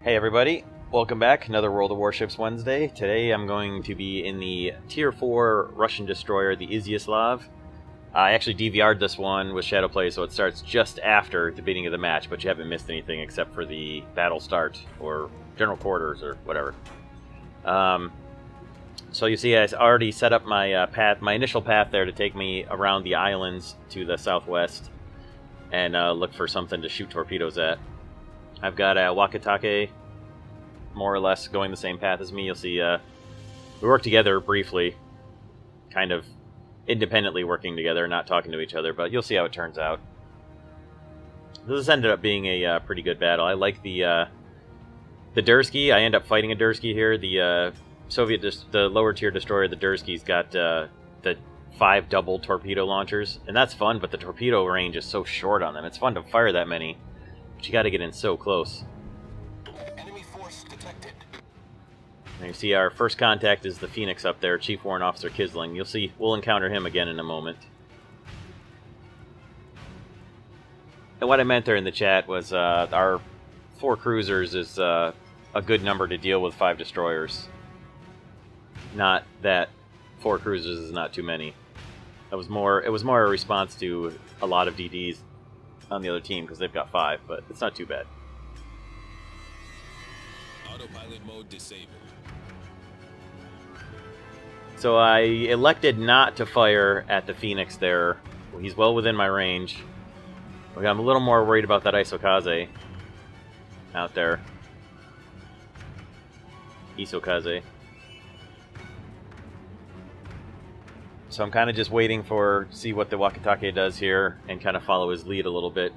Hey everybody, welcome back. Another World of Warships Wednesday. Today I'm going to be in the Tier 4 Russian destroyer, the Izyaslav. I actually DVR'd this one with Shadowplay, so it starts just after the beginning of the match, but you haven't missed anything except for the battle start, or general quarters, or whatever. So you see I already set up my path, my initial path there to take me around the islands to the southwest, and look for something to shoot torpedoes at. I've got a Wakatake more or less going the same path as me. You'll see we work together briefly, kind of independently working together, not talking to each other, but you'll see how it turns out. This ended up being a pretty good battle. I like the Dursky. I end up fighting a Dursky here. The the lower tier destroyer, the Dursky's got the 5 double torpedo launchers, and that's fun, but the torpedo range is so short on them. It's fun to fire that many, but you got to get in so close. Enemy force detected. And you see our first contact is the Phoenix up there, Chief Warrant Officer Kisling. You'll see we'll encounter him again in a moment. And what I meant there in the chat was our 4 cruisers is a good number to deal with 5 destroyers. Not that 4 cruisers is not too many. It was more a response to a lot of DDs on the other team because they've got 5, but it's not too bad. Autopilot mode disabled. So I elected not to fire at the Phoenix there. He's well within my range. I'm a little more worried about that Isokaze out there. Isokaze. So I'm kind of just waiting see what the Wakatake does here and kind of follow his lead a little bit.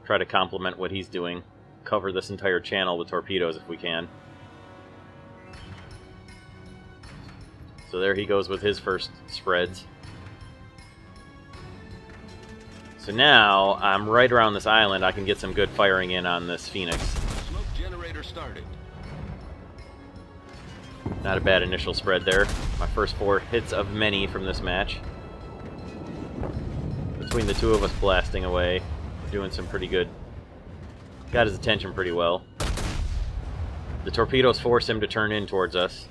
Try to complement what he's doing. Cover this entire channel with torpedoes if we can. So there he goes with his first spreads. So now I'm right around this island. I can get some good firing in on this Phoenix. Smoke generator started. Not a bad initial spread there. My first 4 hits of many from this match. Between the 2 of us blasting away, we're doing some pretty good. Got his attention pretty well. The torpedoes force him to turn in towards us.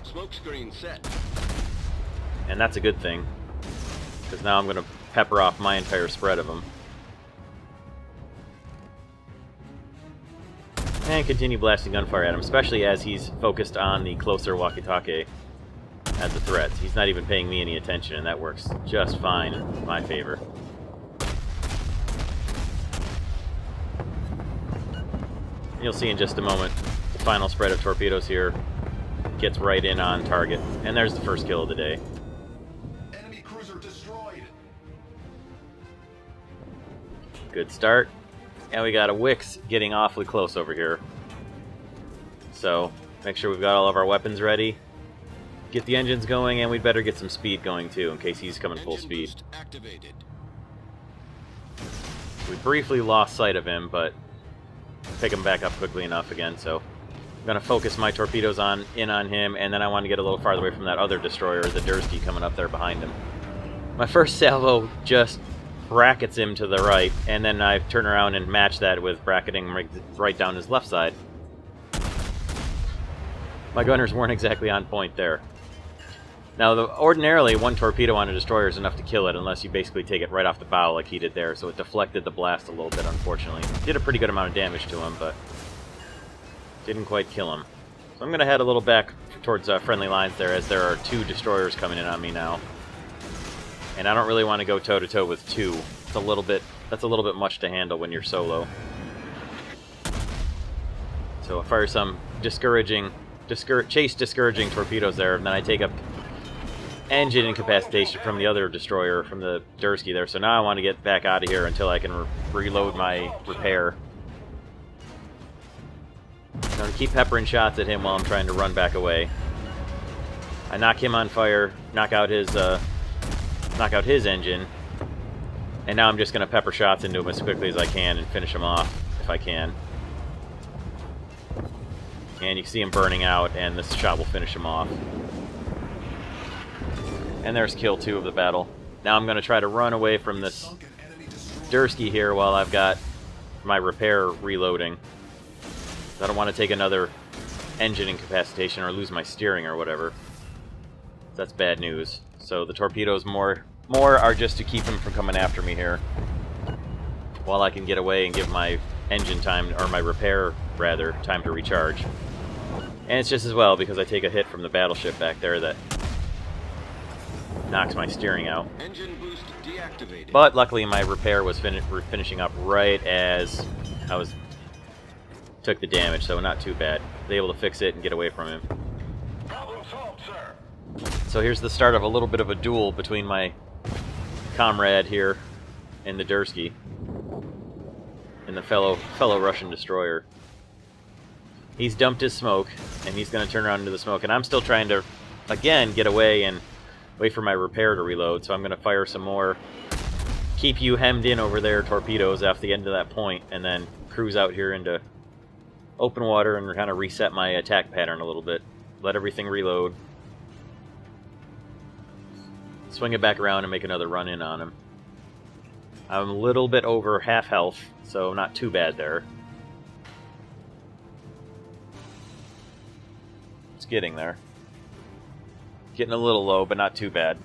Smoke screen set. And that's a good thing, because now I'm going to pepper off my entire spread of them. And continue blasting gunfire at him, especially as he's focused on the closer Wakatake as the threats. He's not even paying me any attention, and that works just fine in my favor. You'll see in just a moment, the final spread of torpedoes here gets right in on target. And there's the first kill of the day. Enemy cruiser destroyed. Good start. And we got a Wix getting awfully close over here. So, make sure we've got all of our weapons ready. Get the engines going, and we'd better get some speed going too, in case he's coming full speed. Activated. We briefly lost sight of him, but pick him back up quickly enough again, so I'm going to focus my torpedoes in on him, and then I want to get a little farther away from that other destroyer, the Dursky, coming up there behind him. My first salvo just brackets him to the right, and then I turn around and match that with bracketing right down his left side. My gunners weren't exactly on point there. Now, ordinarily, 1 torpedo on a destroyer is enough to kill it, unless you basically take it right off the bow like he did there, so it deflected the blast a little bit, unfortunately. Did a pretty good amount of damage to him, but didn't quite kill him. So I'm going to head a little back towards friendly lines there, as there are 2 destroyers coming in on me now. And I don't really want to go toe-to-toe with 2. That's a little bit much to handle when you're solo. So I'll fire some discouraging torpedoes there, and then I take up engine incapacitation from the other destroyer, from the Dursky there. So now I want to get back out of here until I can reload my repair. I'm going to keep peppering shots at him while I'm trying to run back away. I knock him on fire, knock out his engine, and now I'm just going to pepper shots into him as quickly as I can and finish him off if I can. And you can see him burning out, and this shot will finish him off. And there's kill 2 of the battle. Now I'm going to try to run away from this Dursky here while I've got my repair reloading. I don't want to take another engine incapacitation or lose my steering or whatever. That's bad news. So the torpedoes more are just to keep him from coming after me here, while I can get away and give my engine time, or my repair rather, time to recharge. And it's just as well because I take a hit from the battleship back there that knocks my steering out. Engine boost deactivated. But luckily my repair was finishing up right as I took the damage, so not too bad. I was able to fix it and get away from him. Problem solved, sir. So here's the start of a little bit of a duel between my comrade here and the Dursky and the fellow Russian destroyer. He's dumped his smoke, and he's going to turn around into the smoke, and I'm still trying to, again, get away and wait for my repair to reload, so I'm going to fire some more. Keep you hemmed in over there, torpedoes, off the end of that point, and then cruise out here into open water and kind of reset my attack pattern a little bit. Let everything reload. Swing it back around and make another run in on him. I'm a little bit over half health, so not too bad there. It's getting there. Getting a little low, but not too bad.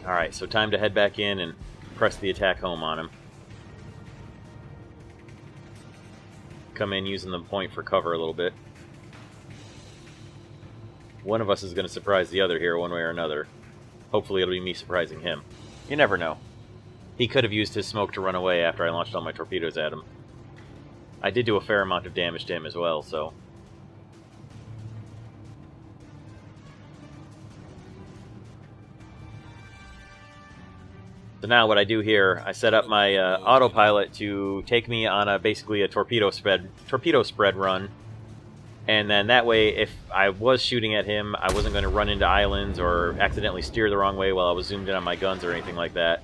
Alright, so time to head back in and press the attack home on him. Come in using the point for cover a little bit. One of us is going to surprise the other here one way or another. Hopefully it'll be me surprising him. You never know. He could have used his smoke to run away after I launched all my torpedoes at him. I did do a fair amount of damage to him as well, so... So now what I do here, I set up my autopilot to take me on basically a torpedo spread run, and then that way, if I was shooting at him, I wasn't going to run into islands or accidentally steer the wrong way while I was zoomed in on my guns or anything like that.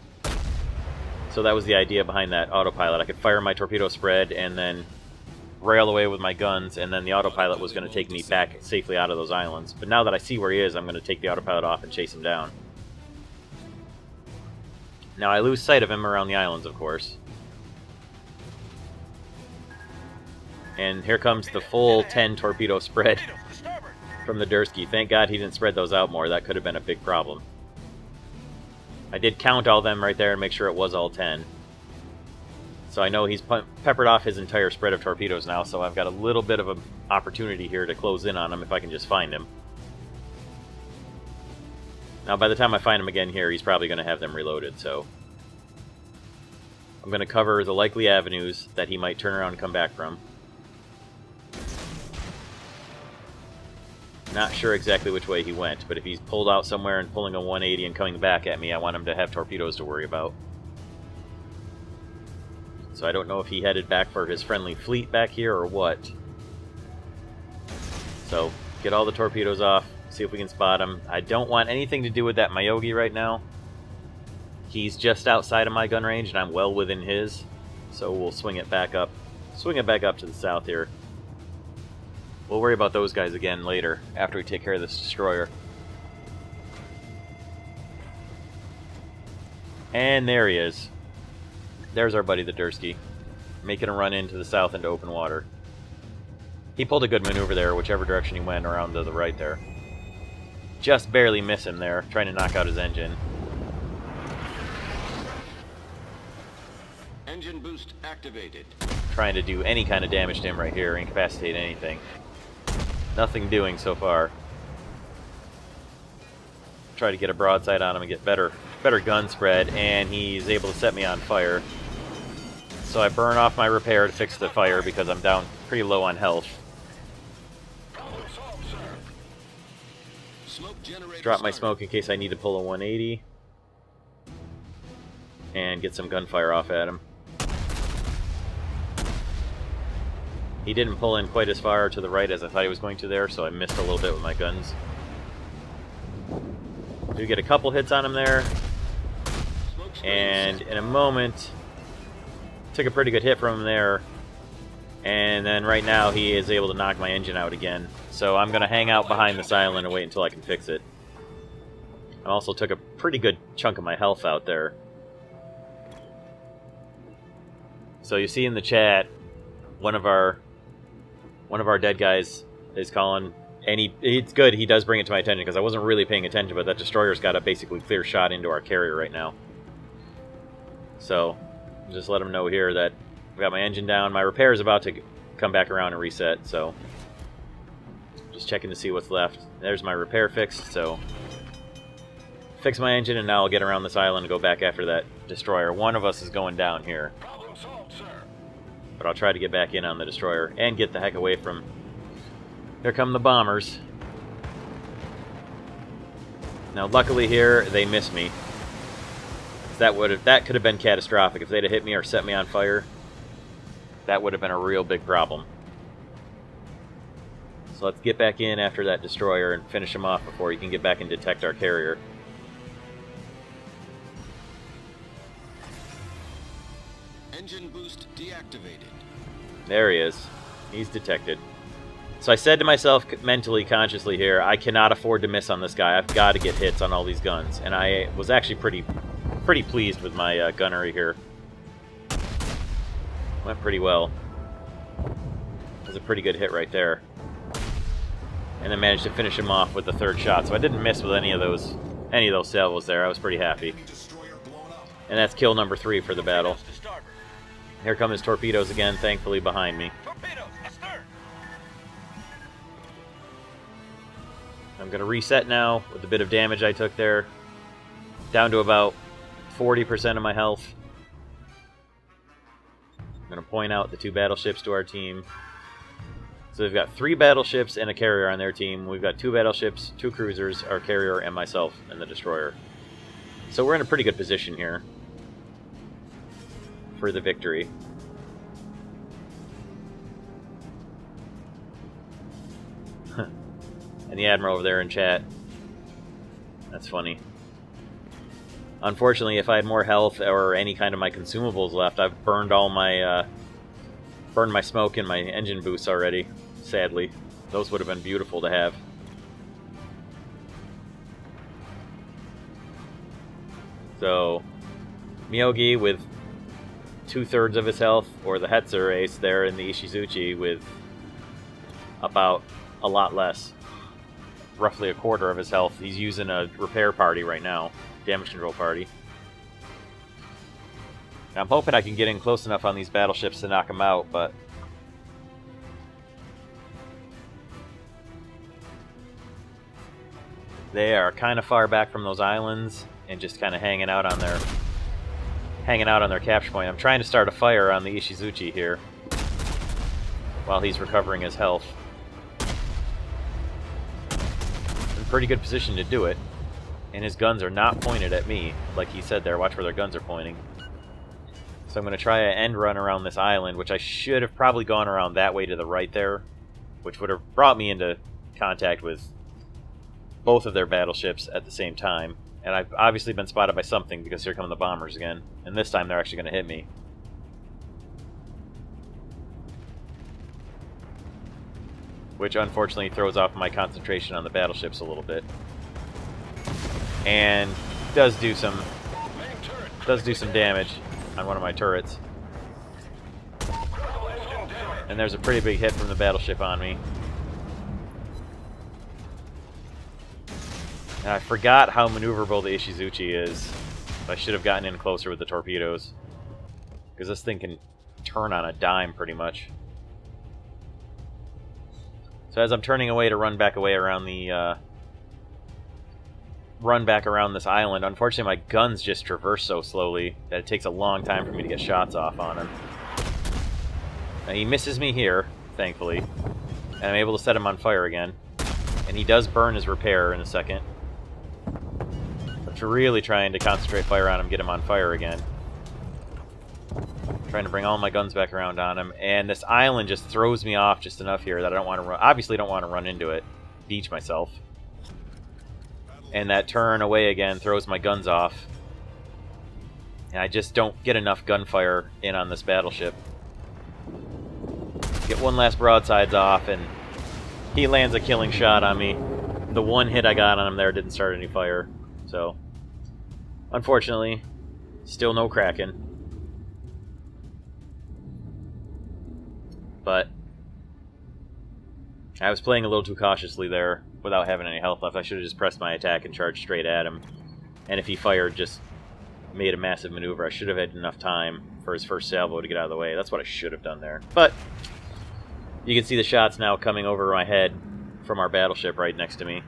So that was the idea behind that autopilot. I could fire my torpedo spread and then rail away with my guns, and then the autopilot was going to take me back safely out of those islands. But now that I see where he is, I'm going to take the autopilot off and chase him down. Now I lose sight of him around the islands, of course. And here comes the full 10 torpedo spread from the Dursky. Thank God he didn't spread those out more. That could have been a big problem. I did count all them right there and make sure it was all 10. So I know he's peppered off his entire spread of torpedoes now, so I've got a little bit of an opportunity here to close in on him if I can just find him. Now, by the time I find him again here, he's probably going to have them reloaded, so... I'm going to cover the likely avenues that he might turn around and come back from. Not sure exactly which way he went, but if he's pulled out somewhere and pulling a 180 and coming back at me, I want him to have torpedoes to worry about. So I don't know if he headed back for his friendly fleet back here or what. So, get all the torpedoes off. See if we can spot him. I don't want anything to do with that Myogi right now. He's just outside of my gun range, and I'm well within his. So we'll swing it back up. Swing it back up to the south here. We'll worry about those guys again later, after we take care of this destroyer. And there he is. There's our buddy the Dursky, making a run into the south into open water. He pulled a good maneuver there, whichever direction he went, around to the right there. Just barely miss him there, trying to knock out his engine. Engine boost activated. Trying to do any kind of damage to him right here, incapacitate anything. Nothing doing so far. Try to get a broadside on him and get better gun spread, and he's able to set me on fire. So I burn off my repair to fix the fire because I'm down pretty low on health. Drop my smoke in case I need to pull a 180. And get some gunfire off at him. He didn't pull in quite as far to the right as I thought he was going to there, so I missed a little bit with my guns. Do get a couple hits on him there. And in a moment, took a pretty good hit from him there. And then right now he is able to knock my engine out again. So I'm going to hang out behind this island and wait until I can fix it. I also took a pretty good chunk of my health out there. So you see in the chat, one of our dead guys is calling, and it's good. He does bring it to my attention because I wasn't really paying attention, but that destroyer's got a basically clear shot into our carrier right now. So just let him know here that I've got my engine down. My repair is about to come back around and reset, so just checking to see what's left. There's my repair fixed, so fix my engine, and now I'll get around this island and go back after that destroyer. One of us is going down here. Problem solved, sir. But I'll try to get back in on the destroyer and get the heck away from... Here come the bombers. Now, luckily here, they missed me. That could have been catastrophic. If they'd have hit me or set me on fire, that would have been a real big problem. So let's get back in after that destroyer and finish him off before he can get back and detect our carrier. Engine boost deactivated. There he is. He's detected. So I said to myself mentally, consciously here, I cannot afford to miss on this guy. I've got to get hits on all these guns. And I was actually pretty pleased with my gunnery here. Went pretty well. It was a pretty good hit right there. And then managed to finish him off with the third shot. So I didn't miss with any of those salvos there. I was pretty happy. And that's kill number 3 for the battle. Here come his torpedoes again, thankfully behind me. Torpedoes, astern. I'm going to reset now with the bit of damage I took there. Down to about 40% of my health. I'm going to point out the 2 battleships to our team. So they've got 3 battleships and a carrier on their team. We've got 2 battleships, 2 cruisers, our carrier, and myself and the destroyer. So we're in a pretty good position here for the victory. And the Admiral over there in chat. That's funny. Unfortunately, if I had more health or any kind of my consumables left, I've burned all my burned my smoke and my engine boosts already. Sadly, those would have been beautiful to have. So, Miyogi with 2/3 of his health, or the Hetzer ace there in the Ishizuchi with about a lot less. Roughly a quarter of his health. He's using a repair party right now. Damage control party. And I'm hoping I can get in close enough on these battleships to knock them out, but they are kind of far back from those islands and just kind of hanging out on their capture point. I'm trying to start a fire on the Ishizuchi here while he's recovering his health. In a pretty good position to do it, and his guns are not pointed at me like he said there. Watch where their guns are pointing. So I'm going to try an end run around this island, which I should have probably gone around that way to the right there, which would have brought me into contact with both of their battleships at the same time. And I've obviously been spotted by something, because here come the bombers again. And this time they're actually going to hit me. Which unfortunately throws off my concentration on the battleships a little bit. And does do some damage on one of my turrets. And there's a pretty big hit from the battleship on me. And I forgot how maneuverable the Ishizuchi is. I should have gotten in closer with the torpedoes, because this thing can turn on a dime pretty much. So as I'm turning away to run back around this island, unfortunately my guns just traverse so slowly that it takes a long time for me to get shots off on him. Now he misses me here, thankfully, and I'm able to set him on fire again. And he does burn his repair in a second. But really trying to concentrate fire on him, get him on fire again. Trying to bring all my guns back around on him, and this island just throws me off just enough here that I don't want to run. Obviously don't want to run into it, beach myself. And that turn away again throws my guns off. And I just don't get enough gunfire in on this battleship. Get one last broadsides off, and he lands a killing shot on me. The one hit I got on him there didn't start any fire. So So, unfortunately, still no Kraken. But I was playing a little too cautiously there without having any health left. I should have just pressed my attack and charged straight at him. And if he fired, just made a massive maneuver. I should have had enough time for his first salvo to get out of the way. That's what I should have done there. But you can see the shots now coming over my head from our battleship right next to me.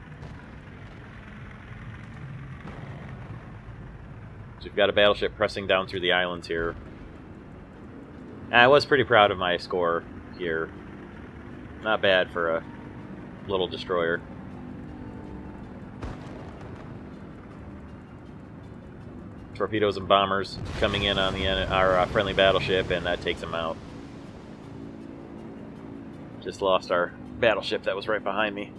So we've got a battleship pressing down through the islands here. And I was pretty proud of my score here. Not bad for a little destroyer. Torpedoes and bombers coming in on our friendly battleship, and that takes them out. Just lost our battleship that was right behind me.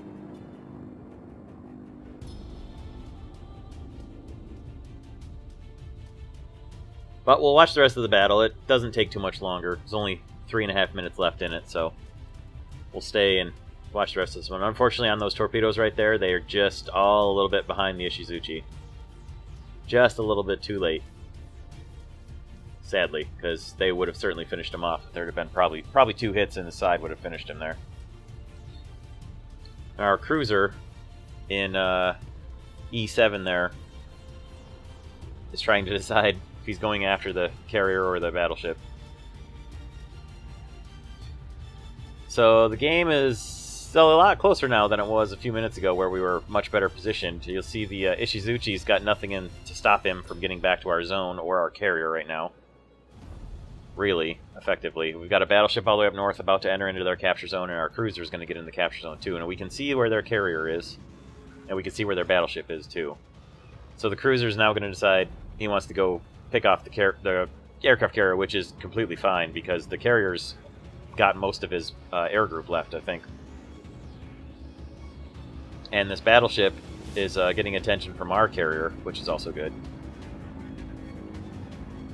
But we'll watch the rest of the battle. It doesn't take too much longer. There's only 3.5 minutes left in it, so we'll stay and watch the rest of this one. Unfortunately, on those torpedoes right there, they are just all a little bit behind the Ishizuchi. Just a little bit too late. Sadly, because they would have certainly finished him off. There would have been probably 2 hits in the side would have finished him there. Our cruiser in E7 there is trying to decide if he's going after the carrier or the battleship. So the game is still a lot closer now than it was a few minutes ago, where we were much better positioned. You'll see the Ishizuchi's got nothing in to stop him from getting back to our zone or our carrier right now. Really, effectively. We've got a battleship all the way up north about to enter into their capture zone, and our cruiser's going to get in the capture zone too. And we can see where their carrier is, and we can see where their battleship is too. So the cruiser's now going to decide he wants to go pick off the aircraft carrier, which is completely fine, because the carrier's got most of his air group left, I think. And this battleship is getting attention from our carrier, which is also good.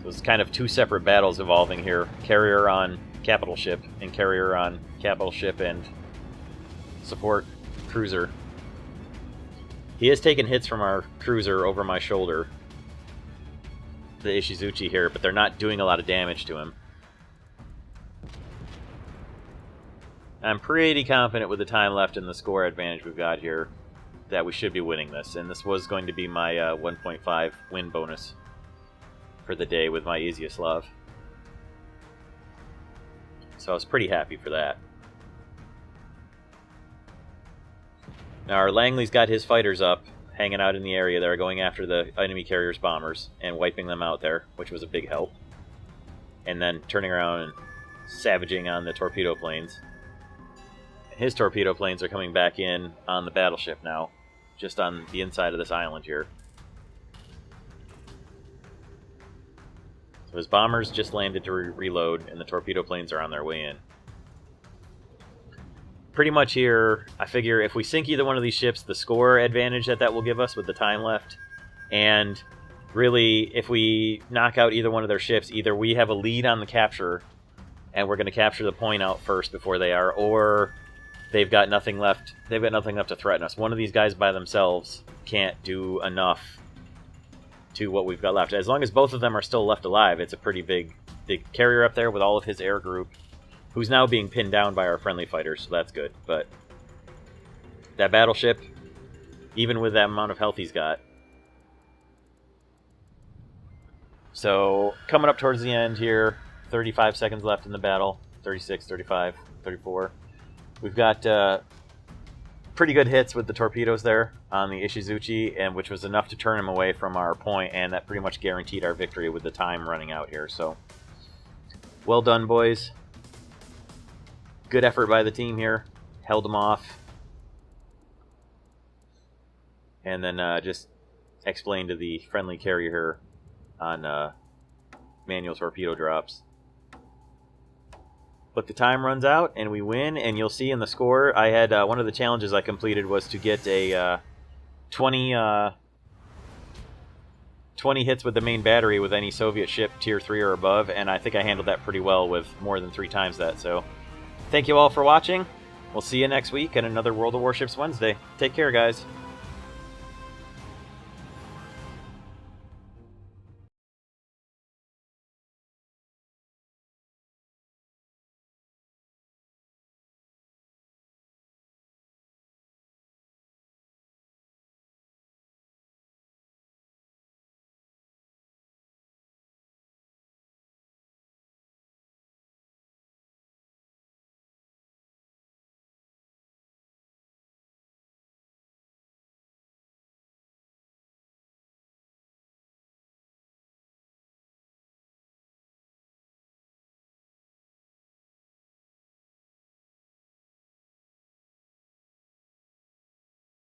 So it's kind of 2 separate battles evolving here. Carrier on capital ship, and carrier on capital ship and support cruiser. He has taken hits from our cruiser over my shoulder, the Ishizuchi here, but they're not doing a lot of damage to him. I'm pretty confident with the time left and the score advantage we've got here that we should be winning this. And this was going to be my 1.5 win bonus for the day with my Izyaslav. So I was pretty happy for that. Now our Langley's got his fighters up, hanging out in the area there, going after the enemy carrier's bombers and wiping them out there, which was a big help. And then turning around and savaging on the torpedo planes. His torpedo planes are coming back in on the battleship now, just on the inside of this island here. So his bombers just landed to reload, and the torpedo planes are on their way in. Pretty much here, I figure if we sink either one of these ships, the score advantage that will give us with the time left, and really, if we knock out either one of their ships, either we have a lead on the capture, and we're going to capture the point out first before they are, or they've got nothing left. They've got nothing left to threaten us. One of these guys by themselves can't do enough to what we've got left. As long as both of them are still left alive, it's a pretty big carrier up there with all of his air group, who's now being pinned down by our friendly fighters, so that's good. But that battleship, even with that amount of health he's got. So coming up towards the end here, 35 seconds left in the battle, 36, 35, 34. We've got pretty good hits with the torpedoes there on the Ishizuchi, and which was enough to turn him away from our point, and that pretty much guaranteed our victory with the time running out here. So, well done, boys. Good effort by the team here. Held them off. And then just explained to the friendly carrier here on manual torpedo drops. But the time runs out, and we win, and you'll see in the score, I had one of the challenges I completed was to get a 20 hits with the main battery with any Soviet ship tier 3 or above, and I think I handled that pretty well with more than 3 times that. So, thank you all for watching. We'll see you next week at another World of Warships Wednesday. Take care, guys.